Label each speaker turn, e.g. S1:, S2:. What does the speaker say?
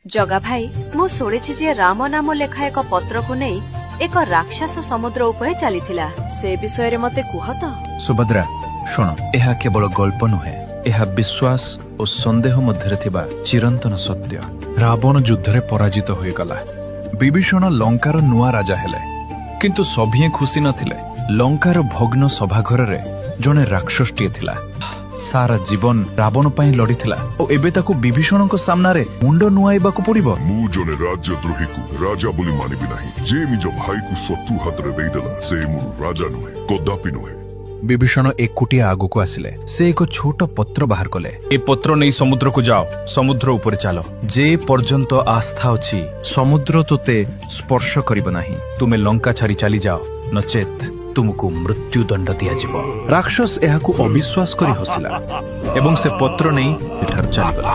S1: जगा भाई मु शुणिछि जे राम नाम लेखा एक पत्र को नहीं एक राक्षस समुद्र उपरे चलीथिला से विषय रे मते कुह तो।
S2: सुभद्रा शुण, यह केवल गल्प नुहे, यह विश्वास और संदेह मध्य थिबा चिरंतन सत्य। रावण युद्ध पराजित हो गला। विभीषण लंकार नुआ राजा हेले, किंतु सभिए खुशी नथिले। लंकार भग्न सभाघर रे जने राक्षसटीए थिला। सारा जीवन रावण पई लड़ीथिला और एबे ताकू विभीषण को सामना रे मुंड नुआइबाकू पड़िबो।
S3: मु जने राज्यद्रोही को राजा बोली मानिबि नाही। जे निज भाई को शत्रु हाथ रे देइदेला से मु राजा नुहे, कदापि नुहे।
S2: विभीषण एकुटिया आगु को आसिले। से एक छोट पत्र बाहर कले। ए पत्र नहीं समुद्र को जाओ, समुद्र ऊपर चलो। जे पर्यंत आस्था अछि समुद्र तोते स्पर्श करिब नाही। तुमे लंका छाड़ी चली जाओ, नचेत तुमको मृत्यु दंड दिया। राक्षस एहाकू अविश्वास करी हसिला एवं से पत्र नहीं एठार चली गला।